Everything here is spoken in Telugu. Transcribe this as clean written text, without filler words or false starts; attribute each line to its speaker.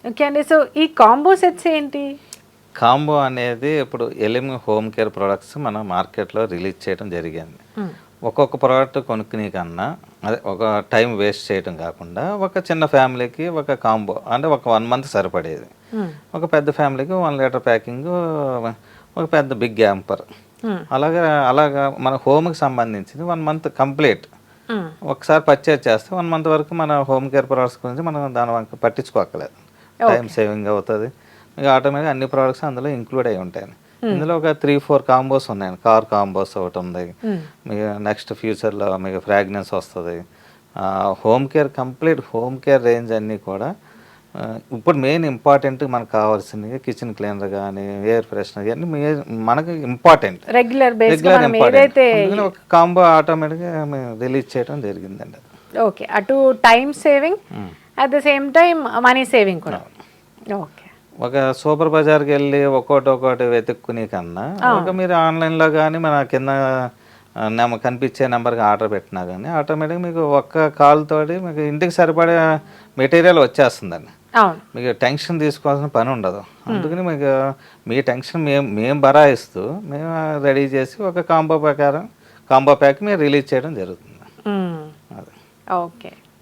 Speaker 1: ఓకే అండి. సో ఈ కాంబో సెట్స్ ఏంటి?
Speaker 2: కాంబో అనేది ఇప్పుడు ఎలిమ్ హోమ్ కేర్ ప్రొడక్ట్స్ మన మార్కెట్లో రిలీజ్ చేయడం జరిగింది. ఒక్కొక్క ప్రోడక్ట్ కొనుక్కునే కన్నా అదే ఒక టైం వేస్ట్ చేయడం కాకుండా ఒక చిన్న ఫ్యామిలీకి ఒక కాంబో అంటే ఒక 1 మంత్ సరిపడేది. ఒక పెద్ద ఫ్యామిలీకి 1 లీటర్ ప్యాకింగ్, ఒక పెద్ద బిగ్ యాంపర్, అలాగా మన హోమ్కి సంబంధించింది 1 మంత్ కంప్లీట్ ఒకసారి పర్చేజ్ చేస్తే 1 మంత్ వరకు మన హోమ్ కేర్ ప్రొడక్ట్స్ గురించి మనం దాని వంక పట్టించుకోకలేదు. టైం సేవింగ్ అవుతుంది. మీకు ఆటోమేటిక్గా అన్ని ప్రోడక్ట్స్ అందులో ఇంక్లూడ్ అయి ఉంటాయి. ఇందులో ఒక 3-4 కాంబోస్ ఉన్నాయండి. కార్ కాంబోస్ ఒకటి ఉంది. మీకు నెక్స్ట్ ఫ్యూచర్లో మీకు ఫ్రాగ్రెన్స్ వస్తుంది. Home care complete home care range అన్నీ కూడా ఇప్పుడు మెయిన్ ఇంపార్టెంట్ మనకు కావాల్సినవి కిచెన్ క్లీనర్ కానీ ఎయిర్ ఫ్రెషనర్ కానీ మనకి ఇంపార్టెంట్
Speaker 1: రెగ్యులర్
Speaker 2: ఇంపార్టెంట్. అందుకని ఒక కాంబో ఆటోమేటిక్గా మేము రిలీజ్ చేయడం జరిగిందండి.
Speaker 1: ఓకే, అటు time saving at the same time money saving కూడా. ఓకే,
Speaker 2: ఒక సూపర్ బజార్కి వెళ్ళి ఒక్కోటి వెతుక్కునే కన్నా ఒక మీరు ఆన్లైన్లో కానీ మన కింద కనిపించే నెంబర్కి ఆర్డర్ పెట్టినా కానీ ఆటోమేటిక్గా మీకు ఒక్క కాల్ తోటి మీకు ఇంటికి సరిపడే మెటీరియల్ వచ్చేస్తుందండి. మీకు టెన్షన్ తీసుకోవాల్సిన పని ఉండదు. అందుకని మీకు మీ టెన్షన్ మేము బరాయిస్తూ మేము రెడీ చేసి ఒక కాంబో ప్యాక్ మీరు రిలీజ్ చేయడం జరుగుతుంది.
Speaker 1: ఓకే.